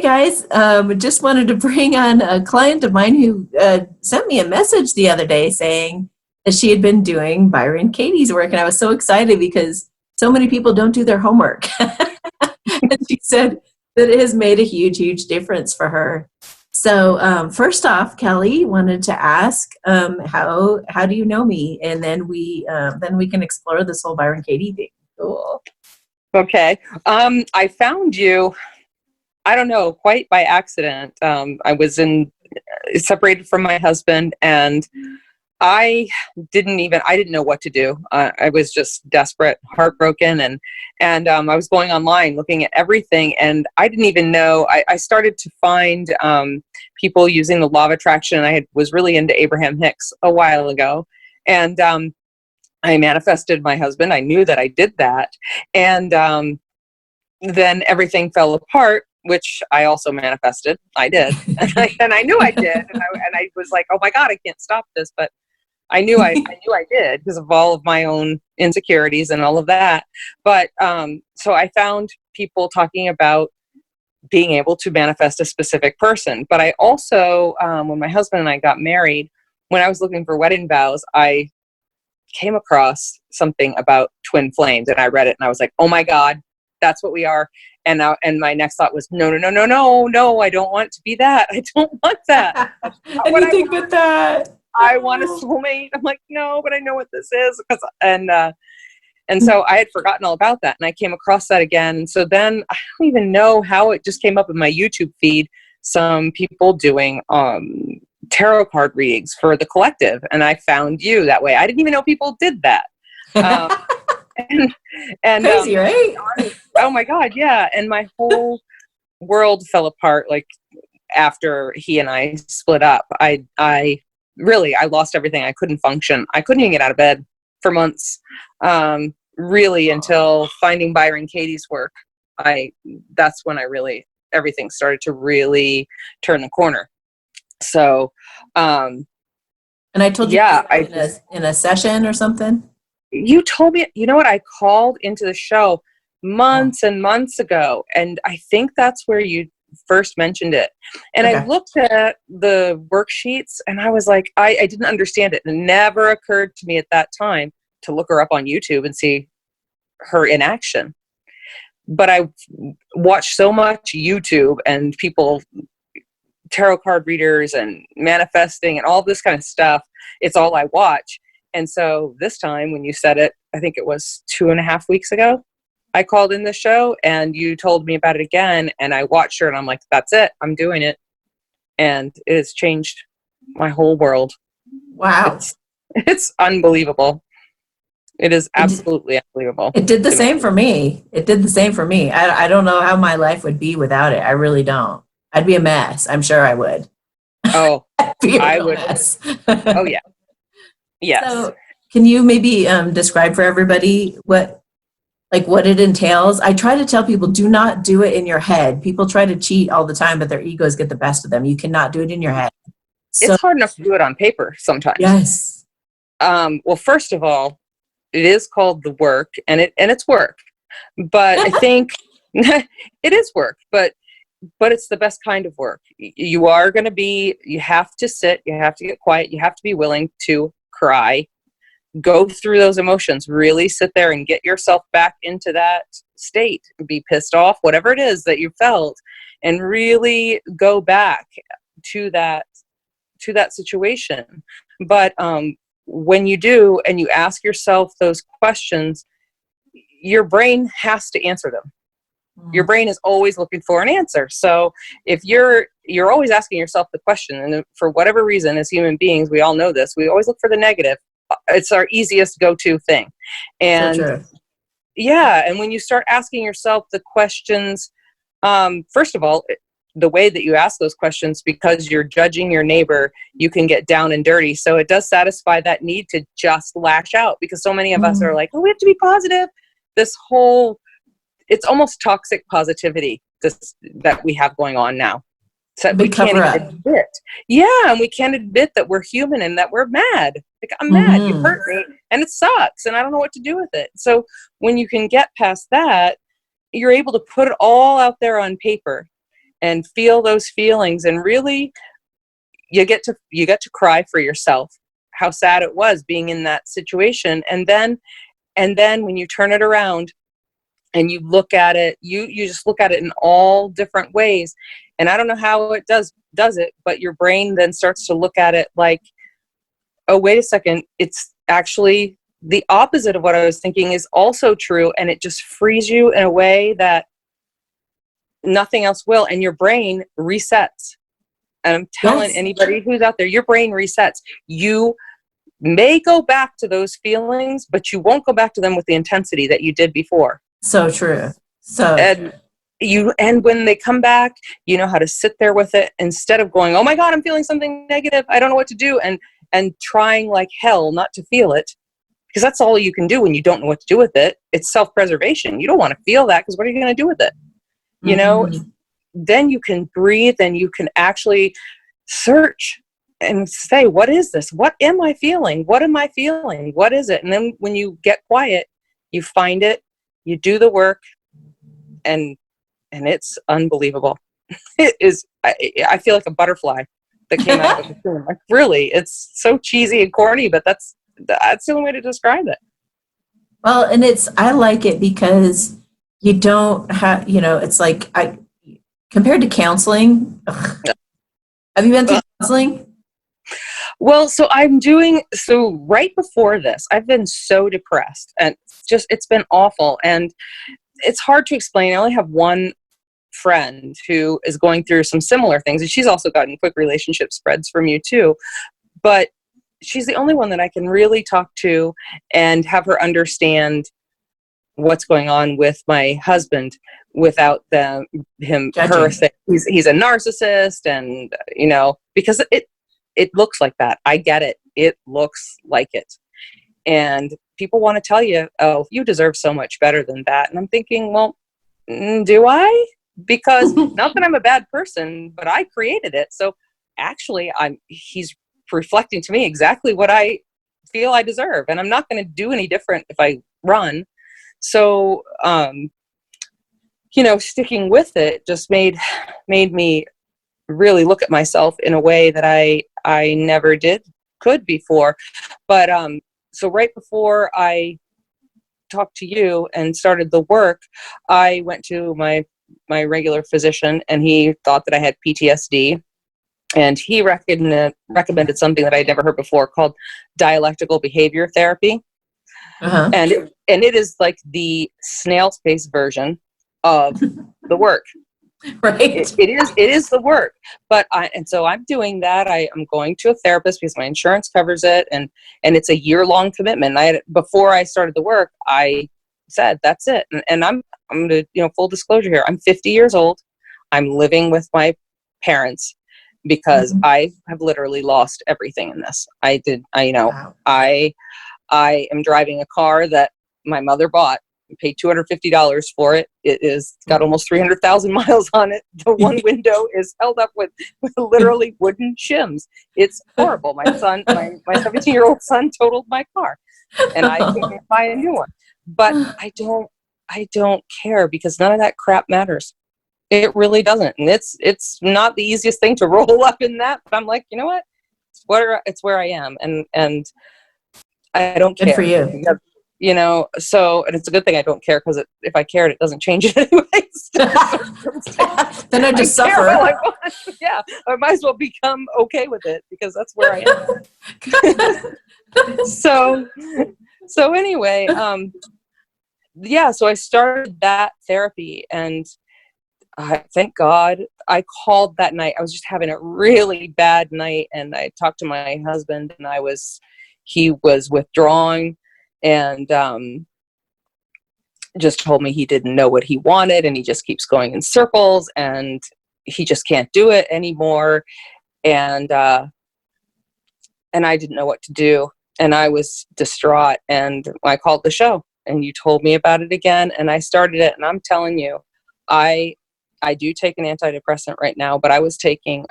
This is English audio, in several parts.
guys. Just wanted to bring on a client of mine who sent me a message the other day saying that she had been doing Byron Katie's work. And I was so excited because so many people don't do their homework. And she said that it has made a huge, huge difference for her. So first off, Kelly wanted to ask, how do you know me? And then we can explore this whole Byron Katie thing. Cool. Okay. I found you, I don't know, quite by accident. I was separated from my husband, and I didn't know what to do. I was just desperate, heartbroken, and I was going online looking at everything, and I didn't even know. I started to find people using the law of attraction, and I was really into Abraham Hicks a while ago, and I manifested my husband. I knew that I did that, and then everything fell apart, which I also manifested. I did, and I knew I did, and I was like, oh my God, I can't stop this, but I knew I did because of all of my own insecurities and all of that. But so I found people talking about being able to manifest a specific person. But I also, when my husband and I got married, when I was looking for wedding vows, I came across something about twin flames, and I read it, and I was like, oh my God, that's what we are. And my next thought was, no, I don't want to be that. I don't want that. Anything but that. I want a soulmate. I'm like, no, but I know what this is. And so I had forgotten all about that. And I came across that again. And so then I don't even know how it just came up in my YouTube feed, some people doing tarot card readings for the collective. And I found you that way. I didn't even know people did that. And crazy, right? Oh my God. Yeah. And my whole world fell apart. Like after he and I split up, I lost everything. I couldn't function. I couldn't even get out of bed for months. Really until finding Byron Katie's work. That's when everything started to really turn the corner. So, and I told you, in a session or something. You told me, you know what? I called into the show months and months ago, and I think that's where you first mentioned it. And I looked at the worksheets, and I was like, I didn't understand it. It never occurred to me at that time to look her up on YouTube and see her in action. But I watched so much YouTube and people, tarot card readers and manifesting and all this kind of stuff. It's all I watch. And so this time when you said it, I think it was 2.5 weeks ago, I called in the show and you told me about it again, and I watched her and I'm like, that's it. I'm doing it. And it has changed my whole world. Wow. It's unbelievable. It is absolutely unbelievable. It did the same for me. I don't know how my life would be without it. I really don't. I'd be a mess. I'm sure I would. Oh, I would. Mess. Oh yeah. Yes. So can you maybe describe for everybody what it entails? I try to tell people, do not do it in your head. People try to cheat all the time, but their egos get the best of them. You cannot do it in your head. So, it's hard enough to do it on paper sometimes. Yes. Well, first of all, it is called the work, and it's work. But I think it is work, but it's the best kind of work. You have to sit, you have to get quiet, you have to be willing to cry, go through those emotions, really sit there and get yourself back into that state, be pissed off, whatever it is that you felt, and really go back to that situation. But when you do and you ask yourself those questions, your brain has to answer them. Your brain is always looking for an answer. So if you're always asking yourself the question, and for whatever reason, as human beings, we all know this, we always look for the negative. It's our easiest go-to thing. And so yeah, and when you start asking yourself the questions, first of all, the way that you ask those questions, because you're judging your neighbor, you can get down and dirty. So it does satisfy that need to just lash out, because so many of us are like, oh, we have to be positive. It's almost toxic positivity that we have going on now. So we can't admit. Yeah, and we can't admit that we're human and that we're mad. Like, I'm mad, you hurt me, and it sucks, and I don't know what to do with it. So when you can get past that, you're able to put it all out there on paper. and feel those feelings, and really you get to cry for yourself how sad it was being in that situation. And then when you turn it around and you look at it, you just look at it in all different ways. And I don't know how it does it, but your brain then starts to look at it like, oh, wait a second, it's actually the opposite of what I was thinking is also true. And it just frees you in a way that nothing else will. And your brain resets. And I'm telling anybody who's out there, your brain resets. You may go back to those feelings, but you won't go back to them with the intensity that you did before. So true. And when they come back, you know how to sit there with it instead of going, oh my God, I'm feeling something negative, I don't know what to do, and trying like hell not to feel it, because that's all you can do when you don't know what to do with it. It's self-preservation. You don't want to feel that, because what are you going to do with it? You know, then you can breathe and you can actually search and say, what is this? What am I feeling? What am I feeling? What is it? And then when you get quiet, you find it, you do the work, and it's unbelievable. It is. I feel like a butterfly that came out of the cocoon. Like, really, it's so cheesy and corny, but that's the only way to describe it. Well, and I like it because you don't have, it's like compared to counseling. Ugh. Have you been through counseling? Well, so right before this, I've been so depressed, and it's been awful. And it's hard to explain. I only have one friend who is going through some similar things, and she's also gotten quick relationship spreads from you too. But she's the only one that I can really talk to and have her understand what's going on with my husband without her saying he's a narcissist, and because it looks like that. I get it. It looks like it. And people want to tell you, oh, you deserve so much better than that. And I'm thinking, well, do I? Because not that I'm a bad person, but I created it. So actually he's reflecting to me exactly what I feel I deserve. And I'm not going to do any different if I run. So, sticking with it just made me really look at myself in a way that I never could before. But, so right before I talked to you and started the work, I went to my regular physician, and he thought that I had PTSD. And he recommended something that I'd never heard before called dialectical behavior therapy. Uh-huh. And it is like the snail's pace version of the work. Right. It is the work. So I'm doing that. I'm going to a therapist because my insurance covers it, and it's a year-long commitment. Before I started the work, I said, that's it. And I'm going to, full disclosure here, I'm 50 years old. I'm living with my parents because I have literally lost everything in this. Wow. I am driving a car that my mother bought. I paid $250 for it. It's got almost 300,000 miles on it. The one window is held up with literally wooden shims. It's horrible. My 17-year-old son totaled my car, and I can't buy a new one. But I don't care, because none of that crap matters. It really doesn't. And it's not the easiest thing to roll up in that, but I'm like, you know what? It's where I am, and I don't care. Good for you. So, and it's a good thing I don't care, because if I cared, it doesn't change it anyways. Then I just suffer. Yeah, I might as well become okay with it, because that's where I am. So anyway, so I started that therapy, and thank God I called that night. I was just having a really bad night, and I talked to my husband, and he was withdrawing, and just told me he didn't know what he wanted, and he just keeps going in circles, and he just can't do it anymore. And I didn't know what to do, and I was distraught, and I called the show, and you told me about it again, and I started it. And I'm telling you, I do take an antidepressant right now, but I was taking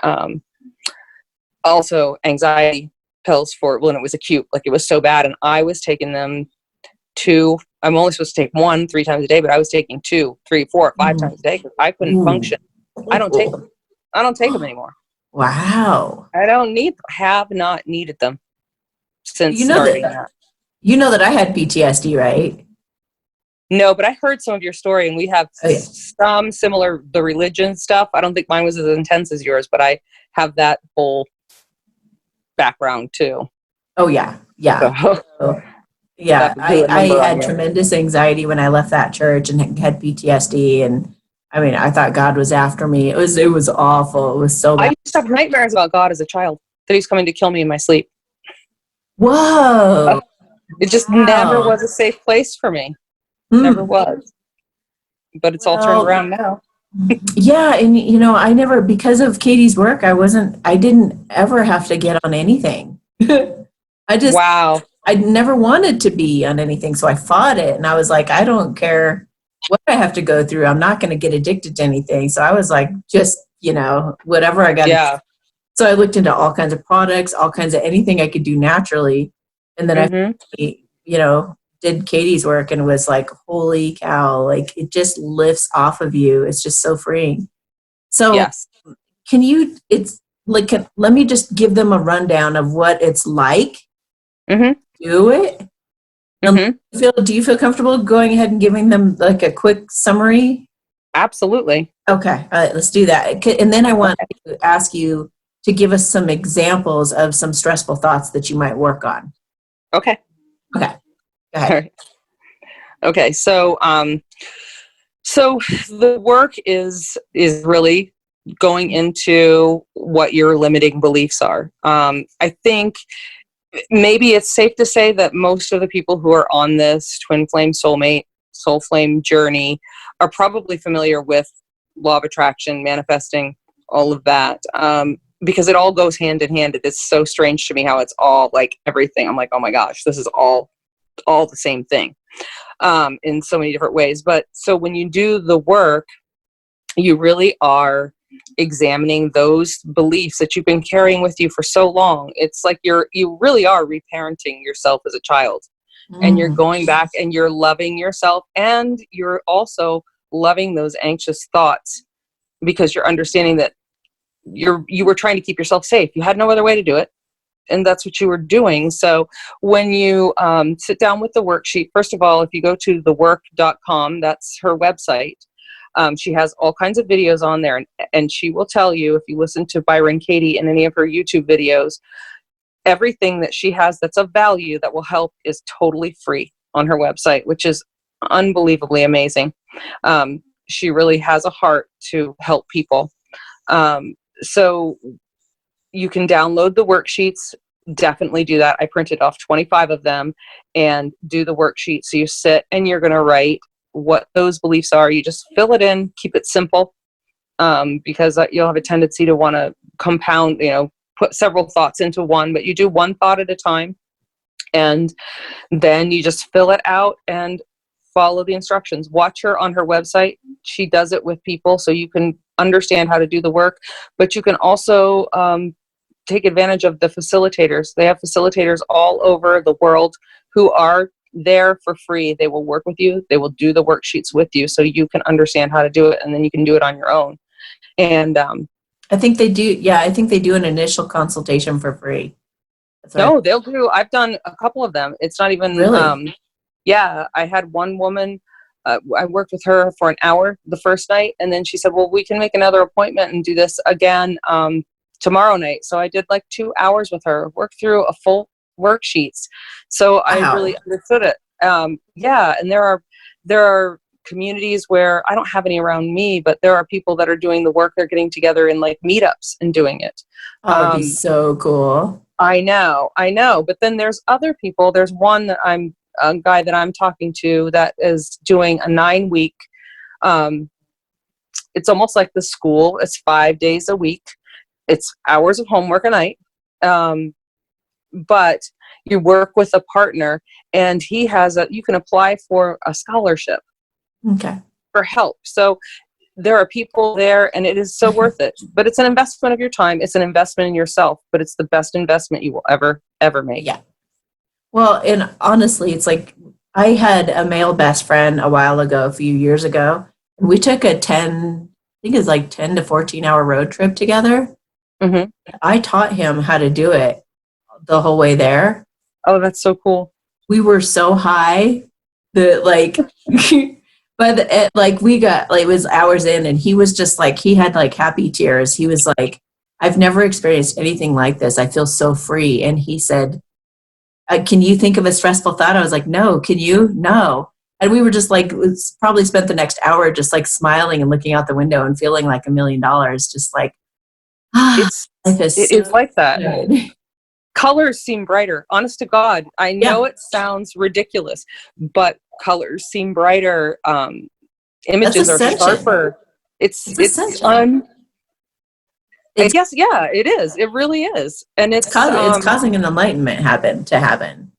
also anxiety pills for when it was acute, like it was so bad, and I was taking them I'm only supposed to take 1 3 times a day, but I was taking 2 3 4 5 times a day, because I couldn't function. I don't take them. I don't take them anymore. Wow. Have not needed them since You know starting that that. you know that I had PTSD, right? No, but I heard some of your story, and we have Oh yeah. some similar, the religion stuff. I don't think mine was as intense as yours, but I have that whole background too. Oh yeah. Yeah. So So, yeah. that do a I number on had you. tremendous anxiety when I left that church and had PTSD, and I mean, I thought God was after me. It was awful. It was so I bad. used to have nightmares about God as a child, that he's coming to kill me in my sleep. Whoa. It just never Wow. was a safe place for me. Never Hmm. was. But it's all turned Well, around now. yeah, and I never, because of Katie's work, I didn't ever have to get on anything. I just, Wow. I never wanted to be on anything, so I fought it, and I was like, I don't care what I have to go through. I'm not going to get addicted to anything. So I was like, just, whatever I got. Yeah. So I looked into all kinds of products, all kinds of anything I could do naturally, and then Mm-hmm. did Katie's work and was like, holy cow, like it just lifts off of you. It's just so freeing. So Yes. let me just give them a rundown of what it's like. Mm-hmm. Do it. Mm-hmm. Do you feel comfortable going ahead and giving them like a quick summary? Absolutely. Okay. All right, let's do that. And then I want to ask you to give us some examples of some stressful thoughts that you might work on. Okay. Okay. Go ahead. All right. Okay. So the work is really going into what your limiting beliefs are. I think maybe it's safe to say that most of the people who are on this twin flame soulmate soul flame journey are probably familiar with law of attraction, manifesting, all of that, because it all goes hand in hand. It is so strange to me how it's all like everything. I'm like, oh my gosh, this is all the same thing, in so many different ways. But so when you do the work, you really are examining those beliefs that you've been carrying with you for so long. It's like you really are reparenting yourself as a child, and you're going back and you're loving yourself, and you're also loving those anxious thoughts, because you're understanding that you were trying to keep yourself safe. You had no other way to do it, and that's what you were doing. So when you sit down with the worksheet, first of all, if you go to thework.com, that's her website. She has all kinds of videos on there, and she will tell you, if you listen to Byron Katie in any of her YouTube videos, everything that she has that's of value that will help is totally free on her website, which is unbelievably amazing. She really has a heart to help people. So you can download the worksheets. Definitely do that. I printed off 25 of them and do the worksheet. So you sit and you're going to write what those beliefs are. You just fill it in, keep it simple, because you'll have a tendency to want to compound, put several thoughts into one, but you do one thought at a time. And then you just fill it out and follow the instructions. Watch her on her website. She does it with people, so you can understand how to do the work, but you can also take advantage of the facilitators. They have facilitators all over the world who are there for free. They will work with you. They will do the worksheets with you, so you can understand how to do it, and then you can do it on your own. And I think they do. Yeah, I think they do an initial consultation for free. no, they'll do. I've done a couple of them. It's not even Really. Yeah, I had one woman. I worked with her for an hour the first night, and then she said, "Well, we can make another appointment and do this again tomorrow night." So I did like 2 hours with her, worked through a full worksheets. So I Wow. really understood it. Yeah, and there are communities where I don't have any around me, but there are people that are doing the work. They're getting together in like meetups and doing it. Oh, it'd be so cool. I know. But then there's other people. There's a guy that I'm talking to that is doing a 9-week. It's almost like the school. It's 5 days a week. It's hours of homework a night. But you work with a partner, and you can apply for a scholarship Okay. for help. So there are people there, and it is so worth it. But it's an investment of your time. It's an investment in yourself, but it's the best investment you will ever make. Yeah. Well, and honestly, it's like I had a male best friend a while ago, a few years ago, and we took a 10, I think it's like 10 to 14 hour road trip together. Mm-hmm. I taught him how to do it the whole way there. Oh, that's so cool. We were so high that like, but like we got like it was hours in, and he was just like he had like happy tears. He was like, "I've never experienced anything like this. I feel so free." And he said, "Can you think of a stressful thought?" I was like, "No." Can you? No. And we were just like, probably spent the next hour just like smiling and looking out the window and feeling like $1,000,000. Just like, It's life is it so is like that. good. Colors seem brighter. Honest to God, I know it sounds ridiculous, but colors seem brighter. Images are ascension. sharper. It's ascension. I guess, yeah, it is. It really is, and it's causing an enlightenment to happen.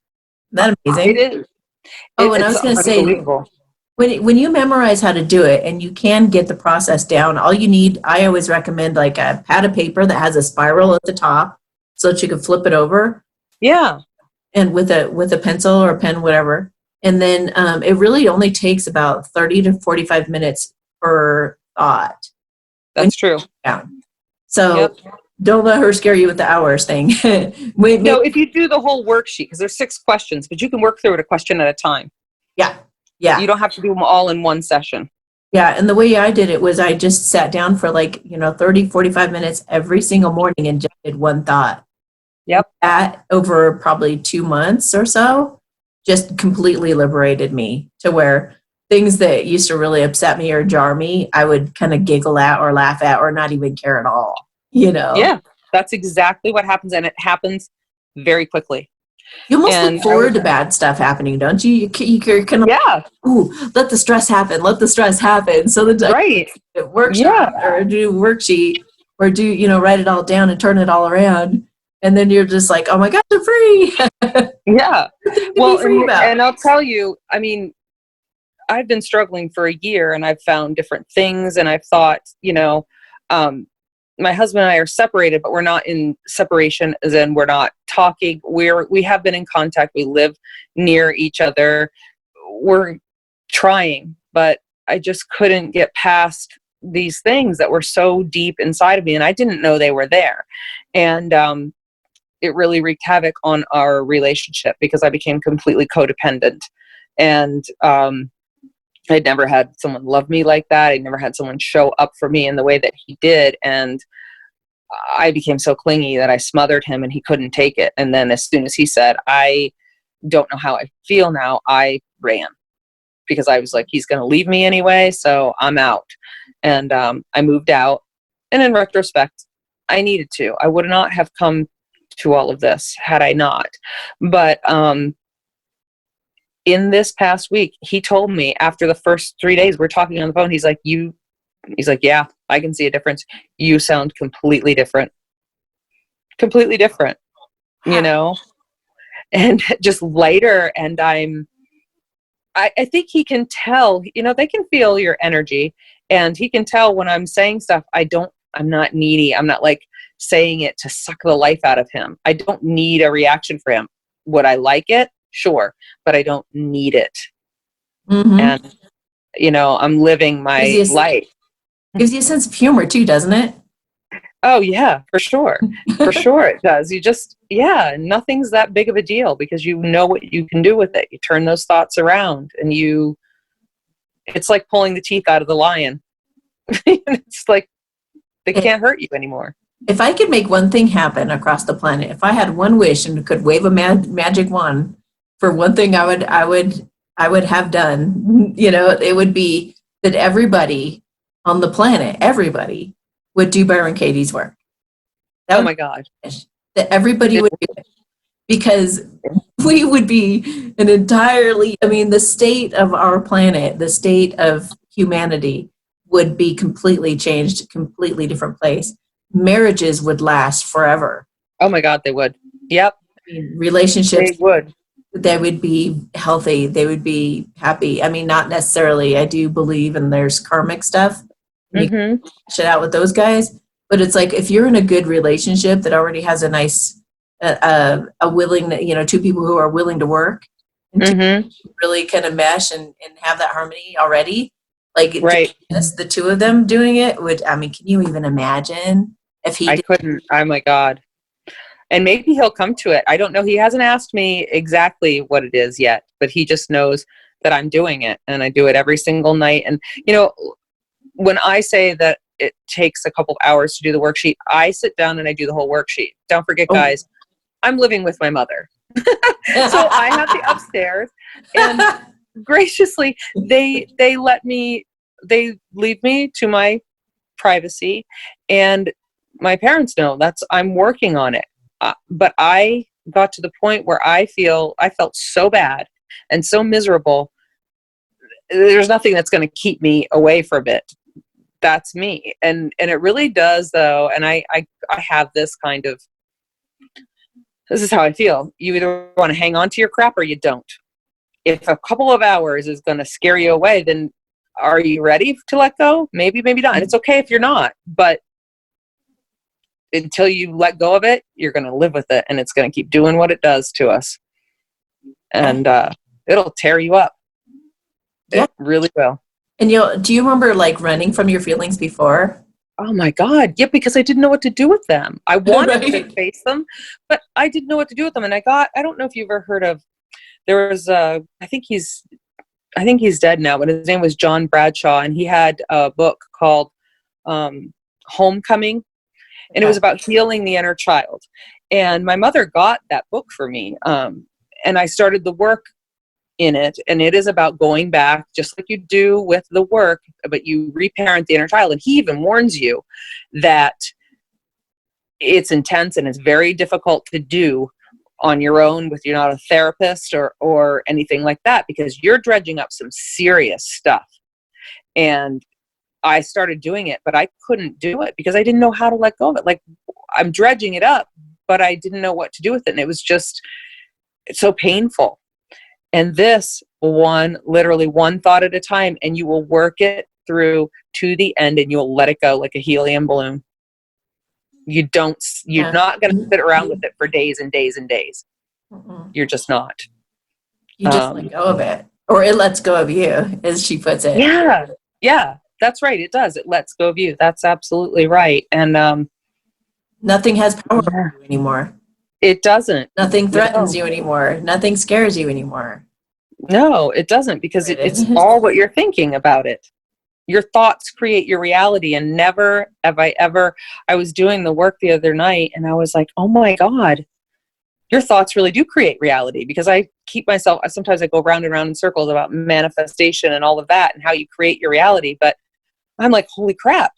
Isn't that amazing? It is. Oh, and I was going to say, when you memorize how to do it and you can get the process down, all you need, I always recommend like a pad of paper that has a spiral at the top so that you can flip it over. Yeah. And with a pencil or a pen, whatever. And then it really only takes about 30 to 45 minutes per thought. That's true. Down. So don't let her scare you with the hours thing. No, if you do the whole worksheet, because there's 6 questions, but you can work through it a question at a time. Yeah. Yeah. You don't have to do them all in one session. Yeah. And the way I did it was I just sat down for like, 30, 45 minutes every single morning and just did one thought. Yep. That over probably 2 months or so just completely liberated me to where things that used to really upset me or jar me, I would kind of giggle at or laugh at or not even care at all, Yeah, that's exactly what happens. And it happens very quickly. You almost look forward to bad stuff happening, don't you? You're kind of ooh, let the stress happen. Let the stress happen. So the workshop or do worksheet or do, write it all down and turn it all around. And then you're just like, oh my gosh, I'm free. Yeah. Well, and I'll tell you, I mean, I've been struggling for a year and I've found different things and I've thought, my husband and I are separated, but we're not in separation as in we're not talking. We have been in contact. We live near each other. We're trying, but I just couldn't get past these things that were so deep inside of me and I didn't know they were there. And, it really wreaked havoc on our relationship because I became completely codependent. And I'd never had someone love me like that. I'd never had someone show up for me in the way that he did. And I became so clingy that I smothered him and he couldn't take it. And then as soon as he said, I don't know how I feel now, I ran because I was like, he's going to leave me anyway. So I'm out. And I moved out. And in retrospect, I needed to. I would not have come to all of this had I not. But in this past week, he told me after the first 3 days we're talking on the phone, he's like, yeah, I can see a difference. You sound completely different, and just lighter. And I think he can tell, they can feel your energy and he can tell when I'm saying stuff. I'm not needy. I'm not like saying it to suck the life out of him. I don't need a reaction for him. Would I like it? Sure. But I don't need it. Mm-hmm. And, I'm living my life. Gives you a sense of humor too, doesn't it? Oh yeah, for sure. For sure it does. Nothing's that big of a deal because you know what you can do with it. You turn those thoughts around and it's like pulling the teeth out of the lion. It's like, they can't hurt you anymore. If I could make one thing happen across the planet, if I had one wish and could wave a magic wand for one thing I would have done, it would be that everybody on the planet, everybody would do Byron Katie's work. Oh my God. That everybody would do it. Because we would be the state of our planet, the state of humanity would be completely changed, completely different place. Marriages would last forever. Oh my God, they would. Yep. Relationships they would be healthy. They would be happy. Not necessarily. I do believe in there's karmic stuff. You can shit out with those guys. But it's like if you're in a good relationship that already has a nice, a willing, two people who are willing to work and really kind of mesh and have that harmony already. Like Right. just the two of them doing it would, I mean, can you even imagine if he I did? couldn't. Oh my God. And maybe he'll come to it. I don't know. He hasn't asked me exactly what it is yet, but he just knows that I'm doing it, and I do it every single night. And, you know, when I say that it takes a couple of hours to do the worksheet, I sit down and I do the whole worksheet. Don't forget, Oh. guys, I'm living with my mother. So I have the upstairs, and graciously, they leave me to my privacy, and my parents know I'm working on it. But I got to the point where I felt so bad and so miserable. There's nothing that's going to keep me away from it. That's me. And it really does, though. And I have this is how I feel. You either want to hang on to your crap or you don't. If a couple of hours is going to scare you away, then are you ready to let go? Maybe, maybe not. And it's okay if you're not, but until you let go of it, you're going to live with it, and it's going to keep doing what it does to us. And it'll tear you up. Yeah. It really will. And do you remember like running from your feelings before? Oh my God. Yeah, because I didn't know what to do with them. I wanted to face them, but I didn't know what to do with them. And I don't know if you've ever heard of, there was I think he's dead now, but his name was John Bradshaw, and he had a book called Homecoming. And it was about healing the inner child. And my mother got that book for me. And I started the work in it. And it is about going back, just like you do with the work, but you reparent the inner child. And he even warns you that it's intense and it's very difficult to do on your own with, you're not a therapist or anything like that, because you're dredging up some serious stuff. And I started doing it, but I couldn't do it because I didn't know how to let go of it. Like, I'm dredging it up, but I didn't know what to do with it. And it was just, it's so painful. And this literally one thought at a time, and you will work it through to the end, and you'll let it go like a helium balloon. You're not going to sit around with it for days and days and days. Mm-mm. You're just not. You just let go of it, or it lets go of you, as she puts it. Yeah. Yeah. That's right. It does. It lets go of you. That's absolutely right. And nothing has power over you anymore. It doesn't. Nothing threatens you anymore. Nothing scares you anymore. No, it doesn't, because it's all what you're thinking about it. Your thoughts create your reality, and never have I was doing the work the other night, and I was like, oh my God, your thoughts really do create reality, because sometimes I go round and round in circles about manifestation and all of that and how you create your reality. But I'm like, holy crap,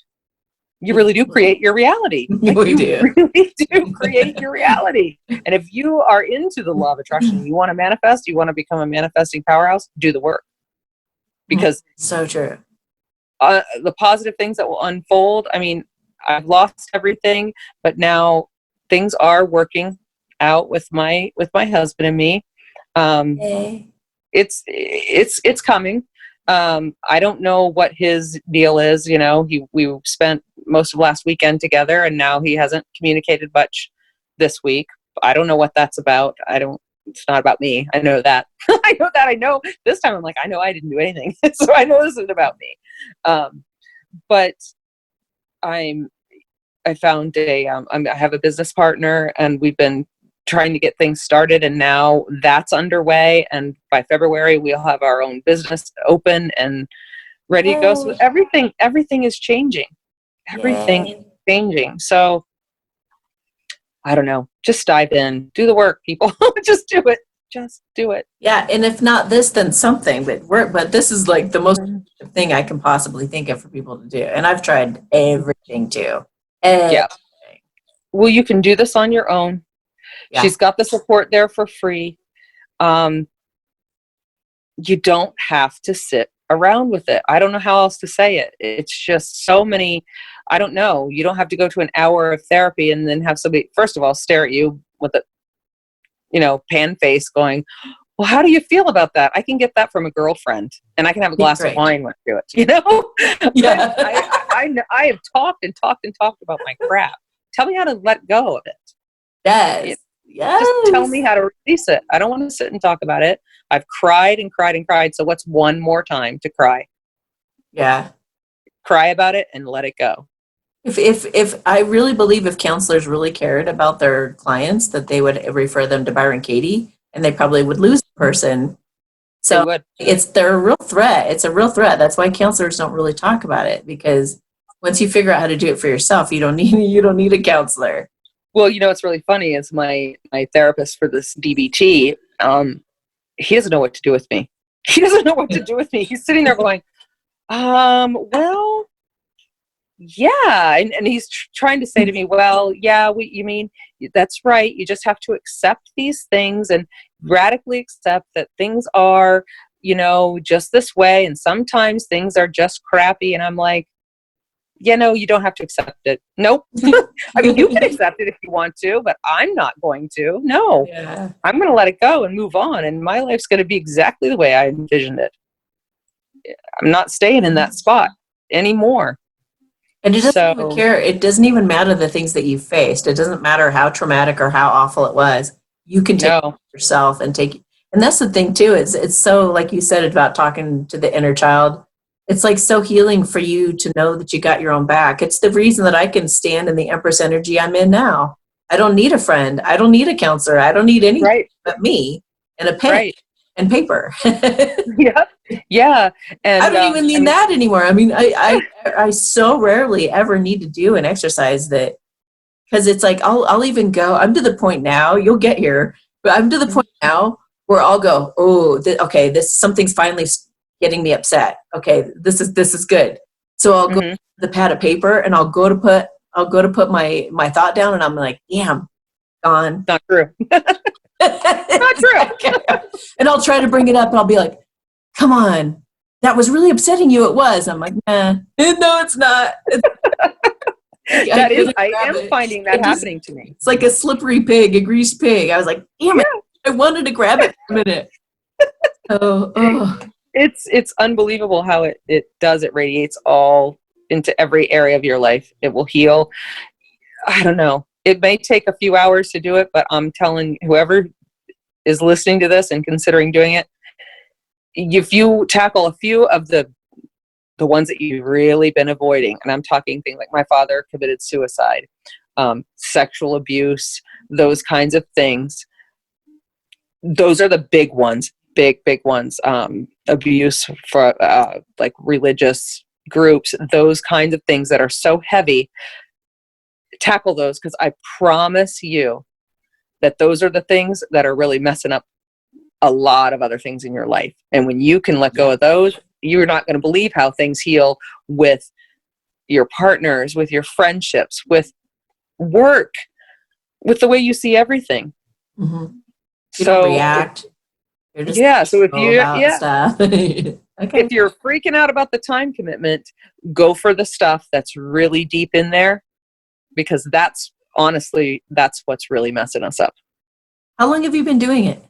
you really do create your reality. Like, We you do. really do create your reality. And if you are into the law of attraction, you want to manifest, you want to become a manifesting powerhouse, do the work. Because so true. The positive things that will unfold. I mean, I've lost everything, but now things are working out with my husband and me. It's coming. I don't know what his deal is. You know, we spent most of last weekend together, and now he hasn't communicated much this week. I don't know what that's about. It's not about me. I know that. I know this time I'm like, I know I didn't do anything. So I know this isn't about me. But I found I have a business partner, and we've been trying to get things started, and now that's underway. And by February, we'll have our own business open and ready to go. So everything is changing. Everything is changing. So I don't know. Just dive in. Do the work, people. Just do it. Just do it. Yeah, and if not this, then something. But this is like the most thing I can possibly think of for people to do. And I've tried everything too. Yeah. Well, you can do this on your own. Yeah. She's got the support there for free. You don't have to sit around with it. I don't know how else to say it. It's just so many. I don't know. You don't have to go to an hour of therapy and then have somebody, first of all, stare at you with a, pan face going, well, how do you feel about that? I can get that from a girlfriend, and I can have a glass of wine when I do it, Yeah. I have talked and talked and talked about my crap. Tell me how to let go of it. Yes. Yes. Just tell me how to release it. I don't want to sit and talk about it. I've cried and cried and cried. So what's one more time to cry? Yeah. Cry about it and let it go. If I really believe if counselors really cared about their clients, that they would refer them to Byron Katie, and they probably would lose the person. They So would. they're a real threat. It's a real threat. That's why counselors don't really talk about it, because once you figure out how to do it for yourself, you don't need a counselor. Well, what's really funny is my therapist for this DBT, he doesn't know what to do with me. He doesn't know what to do with me. He's sitting there going, well, yeah. And he's trying to say to me, well, yeah, you mean, that's right. You just have to accept these things and radically accept that things are, just this way. And sometimes things are just crappy. And I'm like, no, you don't have to accept it. Nope. I mean, you can accept it if you want to, but I'm not going to. No, Yeah. I'm going to let it go and move on. And my life's going to be exactly the way I envisioned it. I'm not staying in that spot anymore. And it doesn't even So, care. It doesn't even matter the things that you faced. It doesn't matter how traumatic or how awful it was. You can take no, yourself and take. And that's the thing too. It's so, like you said about talking to the inner child. It's like so healing for you to know that you got your own back. It's the reason that I can stand in the Empress energy I'm in now. I don't need a friend. I don't need a counselor. I don't need anything right, but me and a pen right. and paper. Yeah, yeah. And I don't even need that anymore. I mean, I so rarely ever need to do an exercise that, because it's like I'll even go. I'm to the point now. You'll get here, but I'm to the point now where I'll go. Oh, okay, this something's finally getting me upset. Okay, this is good. So I'll go to the pad of paper and I'll go to put my thought down, and I'm like, damn, gone. not true. Not true. And I'll try to bring it up, and I'll be like, come on, that was really upsetting you. It was. I'm like, nah, no, it's not. I am finding that happening to me. It's like a slippery pig, a greased pig. I was like, damn it, I wanted to grab it for a minute. Oh. It's unbelievable how it does. It radiates all into every area of your life. It will heal. I don't know. It may take a few hours to do it, but I'm telling whoever is listening to this and considering doing it, if you tackle a few of the ones that you've really been avoiding, and I'm talking things like my father committed suicide, sexual abuse, those kinds of things. Those are the big ones, big ones. Abuse for like religious groups, those kinds of things that are so heavy. Tackle those, because I promise you that those are the things that are really messing up a lot of other things in your life. And when you can let go of those, you're not going to believe how things heal with your partners, with your friendships, with work, with the way you see everything. Mm-hmm. You don't react. You're just so if stuff. Okay. If you're freaking out about the time commitment, go for the stuff that's really deep in there, because that's what's really messing us up. How long have you been doing it?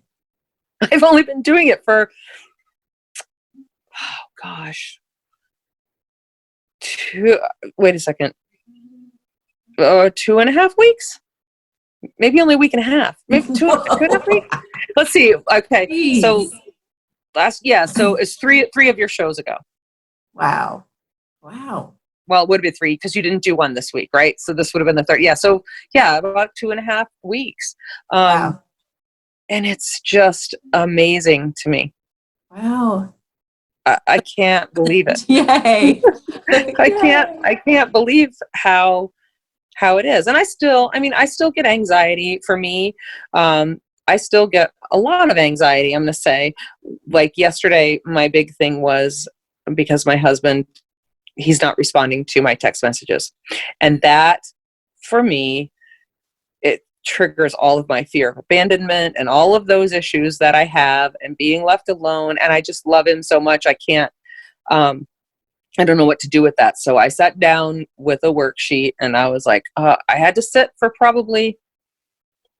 I've only been doing it for, 2.5 weeks, maybe only a week and a half, maybe two and a half weeks. Let's see. Okay. Jeez. So so it's three of your shows ago. Wow. Well, it would have been 3 because you didn't do one this week, right? So this would have been the third. Yeah. So about 2.5 weeks. Wow. And it's just amazing to me. Wow. I can't believe it. Yay. I can't believe how it is. And I still get anxiety. For me, I still get a lot of anxiety, I'm going to say. Like yesterday, my big thing was because my husband, he's not responding to my text messages. And that, for me, it triggers all of my fear of abandonment and all of those issues that I have, and being left alone. And I just love him so much. I can't, I don't know what to do with that. So I sat down with a worksheet, and I was like, I had to sit for probably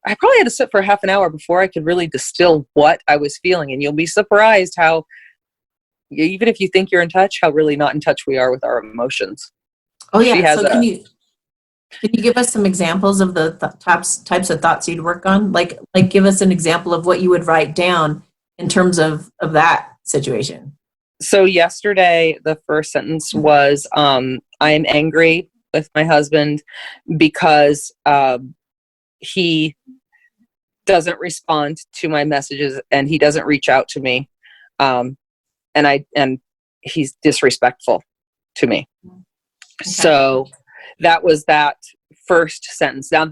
half an hour before I could really distill what I was feeling. And you'll be surprised how, even if you think you're in touch, how really not in touch we are with our emotions. Oh yeah. So can you give us some examples of the types of thoughts you'd work on? Like give us an example of what you would write down in terms of that situation. So yesterday, the first sentence was, I am angry with my husband because he doesn't respond to my messages and he doesn't reach out to me. And he's disrespectful to me. Okay. So that was that first sentence. Now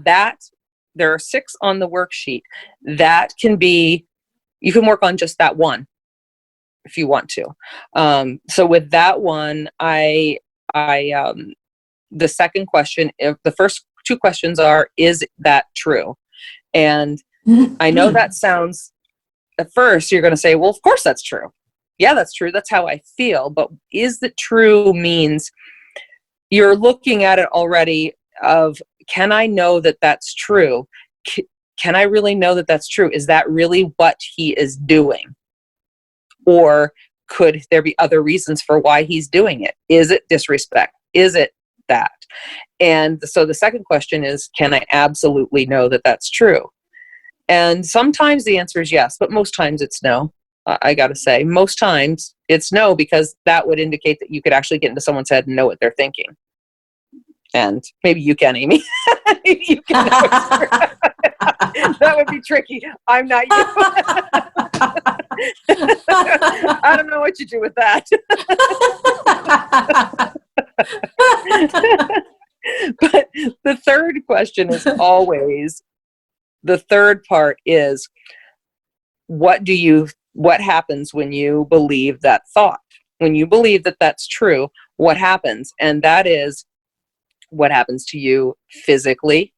there are 6 on the worksheet. That can be, you can work on just that one if you want to. So with that one, the second question, if the first 2 questions are, is that true? And I know that sounds, at first you're going to say, well, of course that's true. Yeah, that's true. That's how I feel. But is that true means you're looking at it already of, can I know that that's true? Can I really know that that's true? Is that really what he is doing? Or could there be other reasons for why he's doing it? Is it disrespect? Is it that? And so the second question is, can I absolutely know that that's true? And sometimes the answer is yes, but most times it's no. I got to say, most times it's no, because that would indicate that you could actually get into someone's head and know what they're thinking. And maybe you can, Amy. Maybe you can know that would be tricky. I'm not you. I don't know what you do with that. But the third question is always, the third part is, what happens when you believe that thought? When you believe that that's true, what happens? And that is, what happens to you physically?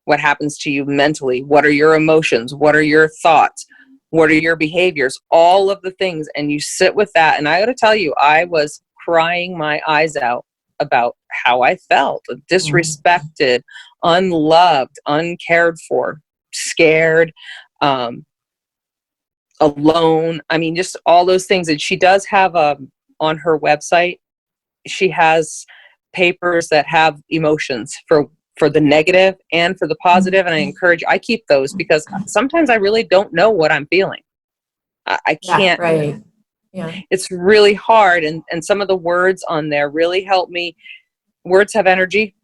What happens to you mentally? What are your emotions? What are your thoughts? What are your behaviors? All of the things. And you sit with that. And I got to tell you, I was crying my eyes out about how I felt: disrespected, unloved, uncared for, scared, alone. I mean, just all those things. And she does have on her website, she has papers that have emotions for the negative and for the positive. And I keep those because sometimes I really don't know what I'm feeling. I can't. Yeah, right. Yeah. It's really hard. And some of the words on there really help me. Words have energy.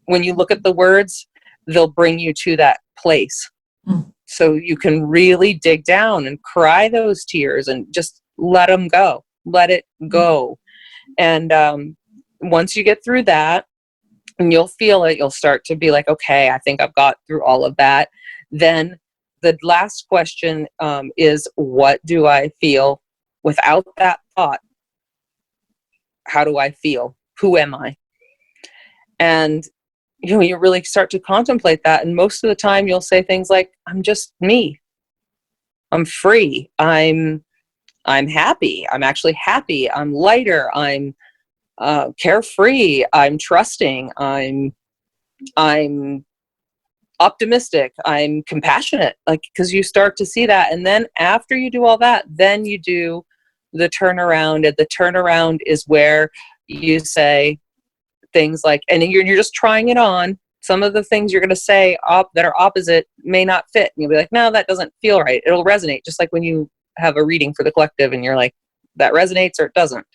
When you look at the words, they'll bring you to that place. So you can really dig down and cry those tears and just let them go. Let it go. And once you get through that, and you'll feel it, you'll start to be like, okay, I think I've got through all of that. Then the last question is, what do I feel without that thought? How do I feel? Who am I? And you really start to contemplate that. And most of the time you'll say things like, I'm just me. I'm free. I'm happy. I'm actually happy. I'm lighter. I'm carefree. I'm trusting. I'm optimistic. I'm compassionate. Like, because you start to see that. And then after you do all that, then you do the turnaround. And the turnaround is where you say things like, and you're just trying it on. Some of the things you're going to say that are opposite may not fit. And you'll be like, no, that doesn't feel right. It'll resonate. Just like when you have a reading for the collective and you're like, that resonates or it doesn't.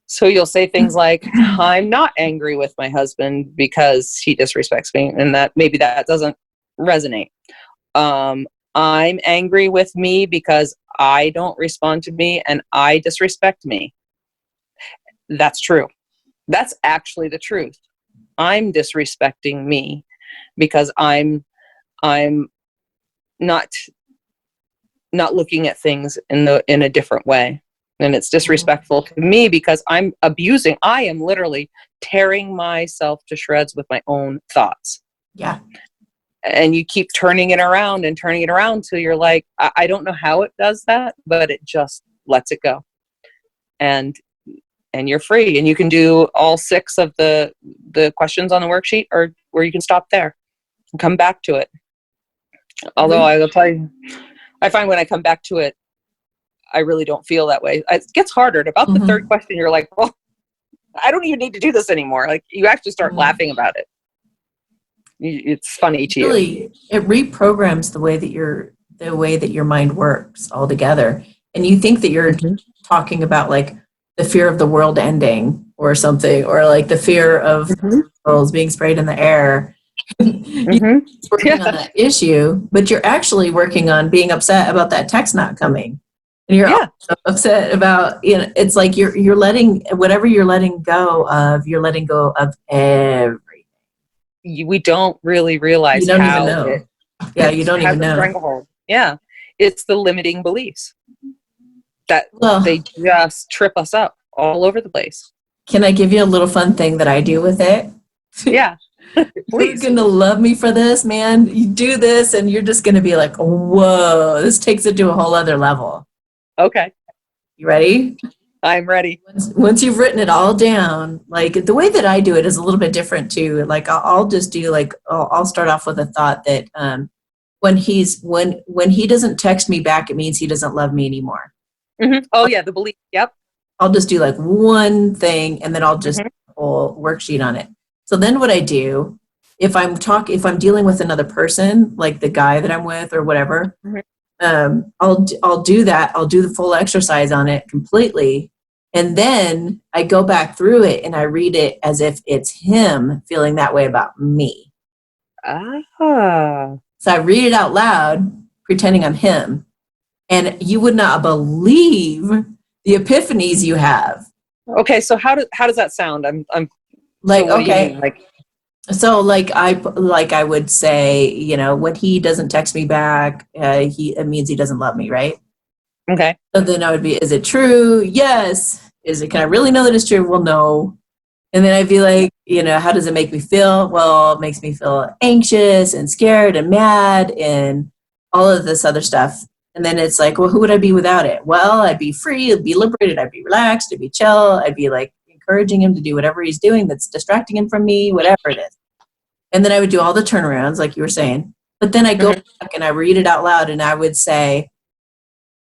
So you'll say things like, I'm not angry with my husband because he disrespects me, and that maybe that doesn't resonate. I'm angry with me because I don't respond to me and I disrespect me. That's true. That's actually the truth. I'm disrespecting me because I'm not looking at things in a different way. And it's disrespectful to me because I am literally tearing myself to shreds with my own thoughts. Yeah. And you keep turning it around till you're like, I don't know how it does that, but it just lets it go. And you're free. And you can do all 6 of the questions on the worksheet, or where you can stop there and come back to it. Although I will tell you, I find when I come back to it, I really don't feel that way. It gets harder. At about the third question, you're like, well, I don't even need to do this anymore. Like, you actually start laughing about it. It's funny to you. It reprograms the way that your mind works altogether. and you think that you're Mm-hmm. talking about like the fear of the world ending or something, or like the fear of Mm-hmm. chemicals being sprayed in the air. You're Mm-hmm. working on Yeah. that issue, but you're actually working on being upset about that text not coming. And you're Yeah. also upset about, it's like you're letting whatever you're letting go of, you're letting go of everything. We don't really You realize don't even how know. it Yeah, you don't has even a know. stranglehold. Yeah. It's the limiting beliefs that Well, they just trip us up all over the place. can I give you a little fun thing that I do with it? Yeah. You're Please. going to love me for this, man. You do this and you're just going to be like, whoa, this takes it to a whole other level. Okay. You ready? I'm ready. Once you've written it all down, like the way that I do it is a little bit different too. Like I'll just do like, I'll start off with a thought that when he doesn't text me back, it means he doesn't love me anymore. Mm-hmm. Oh, yeah. The belief. Yep. I'll just do like one thing and then I'll just Mm-hmm. do a whole worksheet on it. So then what I do, if I'm dealing with another person, like the guy that I'm with or whatever, Mm-hmm. I'll do that. I'll do the full exercise on it completely. And then I go back through it and I read it as if it's him feeling that way about me. Ah. So I read it out loud, pretending I'm him. And you would not believe the epiphanies you have. Okay. So how does that sound? So Like, what do you okay, mean? Like, so like I would say, when he doesn't text me back, it means he doesn't love me, right? okay. So then I would be, is it true? Yes. Can I really know that it's true? Well, no. And then I'd be like, how does it make me feel? Well, it makes me feel anxious and scared and mad and all of this other stuff. And then it's like, well, who would I be without it? Well, I'd be free, I'd be liberated, I'd be relaxed, I'd be chill, I'd be like encouraging him to do whatever he's doing that's distracting him from me, whatever it is. And then I would do all the turnarounds, like you were saying. But then I go Mm-hmm. back and I read it out loud and I would say,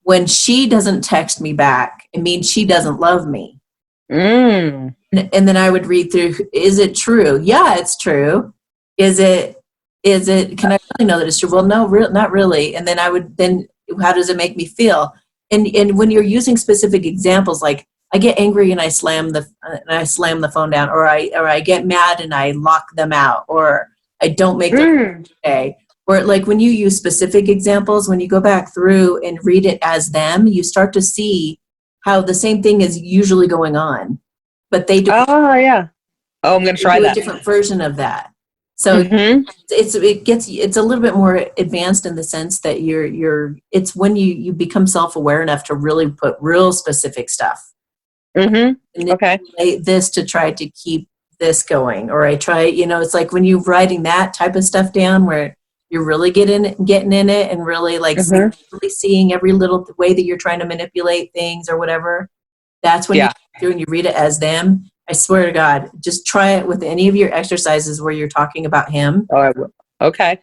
when she doesn't text me back, it means she doesn't love me. Mm. And then I would read through, is it true? Yeah, it's true. Is it, can I really know that it's true? Well, no, not really. And then how does it make me feel? And when you're using specific examples, like I get angry and I slam the phone down, or I get mad and I lock them out, or I don't make them Mm. okay. Or like when you use specific examples, when you go back through and read it as them, you start to see how the same thing is usually going on, but they do, Oh, yeah. Oh, I'm going to they try do a that. different version of that. So Mm-hmm. it's a little bit more advanced in the sense that it's when you become self-aware enough to really put real specific stuff Mm-hmm. and Okay. manipulate this to try to keep this going. Or I try, it's like when you're writing that type of stuff down where you're really getting in it and really like Mm-hmm. really seeing every little way that you're trying to manipulate things or whatever. That's when you Yeah. go through and you read it as them. I swear to God, just try it with any of your exercises where you're talking about him. Oh, I will. Okay.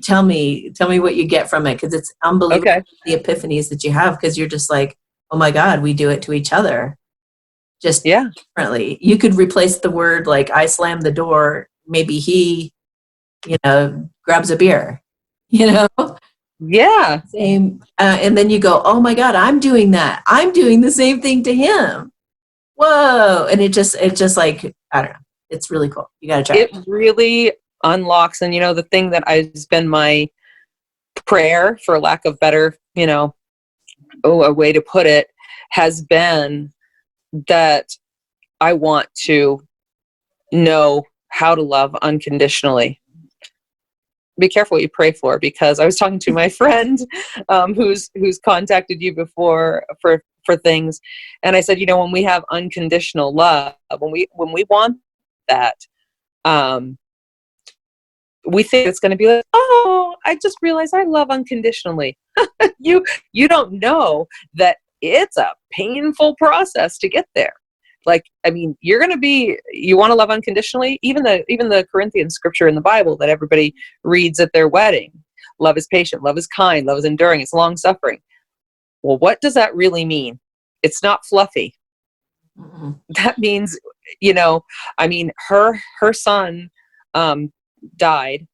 Tell me what you get from it, because it's unbelievable Okay. the epiphanies that you have, because you're just like, oh my God, we do it to each other just Yeah. differently. You could replace the word like I slam the door. Maybe he, grabs a beer, Yeah. same. And then you go, oh my God, I'm doing that. I'm doing the same thing to him. Whoa. And it's just like, I don't know. It's really cool. You got to try It it. really unlocks, and the thing that has been my prayer, for lack of better, a way to put it, has been that I want to know how to love unconditionally. Be careful what you pray for, because I was talking to my friend who's contacted you before for things, and I said, when we have unconditional love, when we want that, we think it's going to be like, oh, I just realized I love unconditionally. You don't know that it's a painful process to get there. Like, I mean, you want to love unconditionally. Even the Corinthian scripture in the Bible that everybody reads at their wedding. Love is patient, love is kind, love is enduring, it's long suffering. Well, what does that really mean? It's not fluffy. Mm-mm. That means, her son died,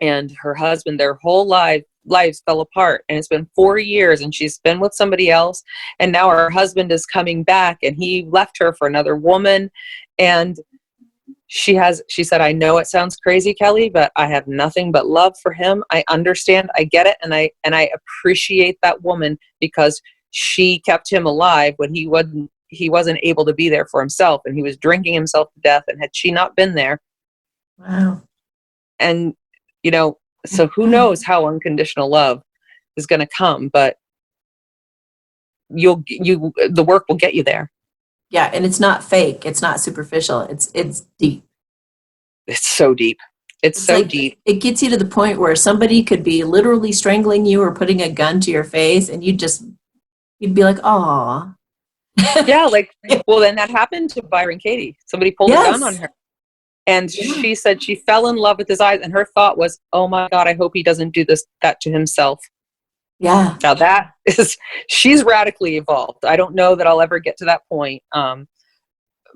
and her husband, their whole life, lives fell apart, and it's been 4 years, and she's been with somebody else, and now her husband is coming back, and he left her for another woman. And she said, I know it sounds crazy, Kelly, but I have nothing but love for him. I understand, I get it, and I appreciate that woman, because she kept him alive when he wasn't able to be there for himself, and he was drinking himself to death. And had she not been there, Wow. and so who knows how unconditional love is going to come, but the work will get you there. Yeah, and it's not fake. It's not superficial. It's deep. It's so deep. It's so like, deep. It gets you to the point where somebody could be literally strangling you or putting a gun to your face, and you'd be like, "Aw." Yeah, well, then that happened to Byron Katie. Somebody pulled a gun on her. And she said she fell in love with his eyes, and her thought was, oh my God, I hope he doesn't do that to himself. Yeah. Now she's radically evolved. I don't know that I'll ever get to that point.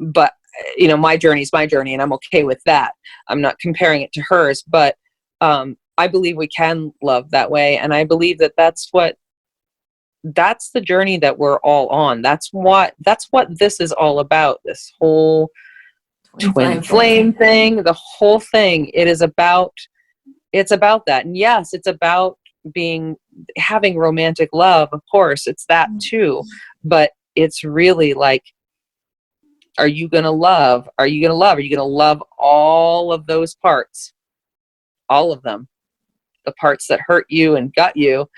But my journey is my journey, and I'm okay with that. I'm not comparing it to hers, but I believe we can love that way. And I believe that's the journey that we're all on. That's what this is all about. This whole twin flame thing, the whole thing. It's about that. And yes, it's about having romantic love. Of course, it's that too. But it's really like, are you going to love? Are you going to love all of those parts? All of them. The parts that hurt you and gut you,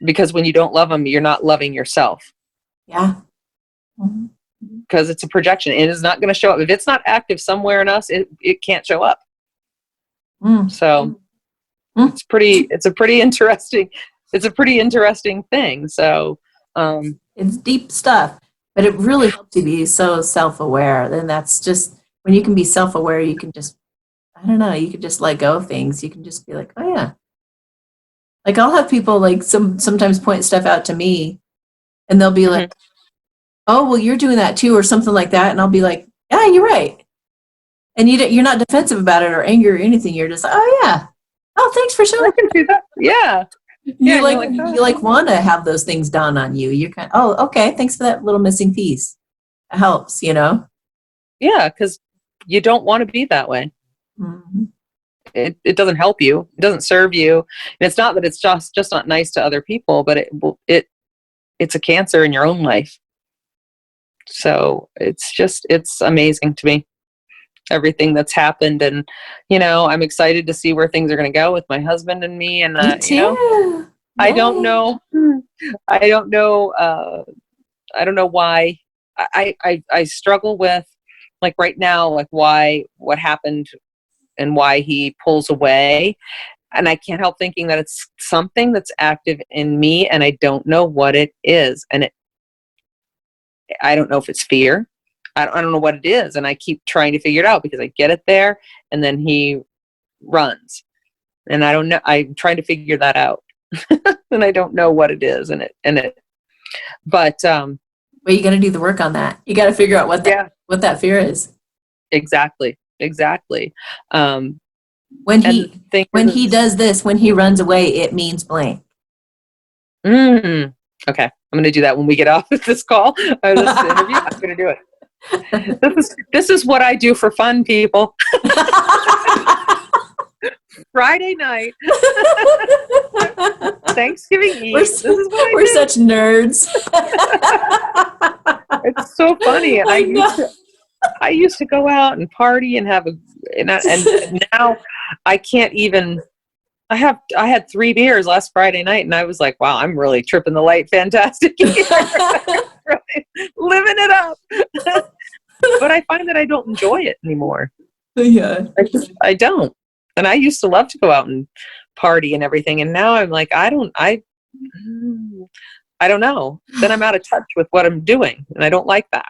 because when you don't love them, you're not loving yourself. Yeah. Mm-hmm. Because it's a projection. It is not going to show up. If it's not active somewhere in us, it can't show up. So it's a pretty interesting thing. So it's deep stuff, but it really helps you be so self-aware. Then that's just, when you can be self-aware, you can just, I don't know, you can just let go of things. You can just be like, oh yeah. Like, I'll have people like sometimes point stuff out to me, and they'll be like, oh, well, you're doing that too, or something like that. And I'll be like, yeah, you're right. And you're not defensive about it or angry or anything. You're just like, oh yeah. Oh, thanks for showing. I can do that. Yeah. You want to have those things done on you. You're kind of, oh, okay, thanks for that little missing piece. It helps, Yeah, because you don't want to be that way. Mm-hmm. It doesn't help you. It doesn't serve you. And it's not that it's just not nice to other people, but it's a cancer in your own life. So it's amazing to me, everything that's happened. And, I'm excited to see where things are going to go with my husband and me. And, Me too. I don't know. I don't know why. I struggle with, like, right now, like, what happened and why he pulls away. And I can't help thinking that it's something that's active in me, and I don't know what it is. And I don't know if it's fear. I don't know what it is. And I keep trying to figure it out, because I get it there and then he runs. And I don't know. I'm trying to figure that out. And I don't know what it is. But well, you got to do the work on that. You got to figure out what that fear is. Exactly. When he does this, when he runs away, it means blank. Okay, I'm going to do that when we get off of this call. This interview, I'm going to do it. This is what I do for fun, people. Friday night, Thanksgiving Eve. We're such nerds. It's so funny, and I used to go out and party and and now I can't even. I had 3 beers last Friday night, and I was like, wow, I'm really tripping the light fantastic here. Really living it up. But I find that I don't enjoy it anymore. Yeah. I don't. And I used to love to go out and party and everything. And now I'm like, I don't know. Then I'm out of touch with what I'm doing. And I don't like that.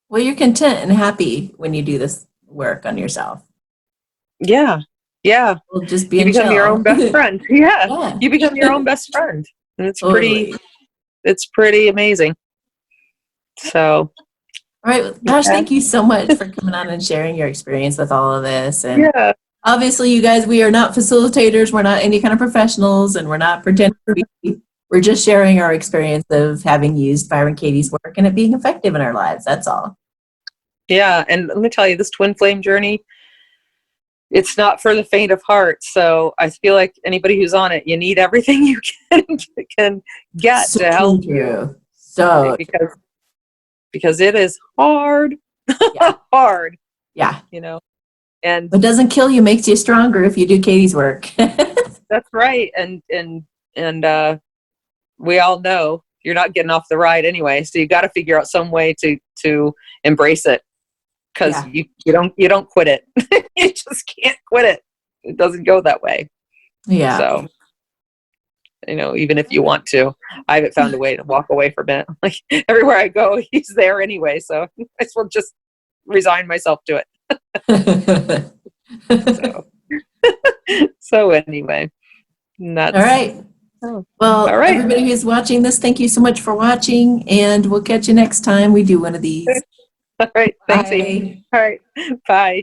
Well, you're content and happy when you do this work on yourself. Yeah. Yeah. Well, just be you become your own best friend. Yeah. You become your own best friend. And it's pretty amazing. So. All right. Gosh, thank you so much for coming on and sharing your experience with all of this. And Obviously, you guys, we are not facilitators. We're not any kind of professionals, and we're not pretending to be. We're just sharing our experience of having used Byron Katie's work and it being effective in our lives. That's all. Yeah, and let me tell you, this twin flame journey, it's not for the faint of heart. So I feel like anybody who's on it, you need everything you can get So to help true. you. So Because it is hard. yeah, Hard, yeah. you know. And What doesn't kill you makes you stronger if you do Katie's work. that's right. And we all know you're not getting off the ride anyway. So you got to figure out some way to embrace it, because Yeah. you don't quit it. You just can't quit it. It doesn't go that way. Yeah. So, even if you want to, I haven't found a way to walk away from it. Like everywhere I go, he's there anyway. So I guess we'll just resign myself to it. So anyway, that's All right. oh, Well, all right. everybody who's watching this, thank you so much for watching, and we'll catch you next time we do one of these. All right. Thanks, Amy. Bye. All right. Bye.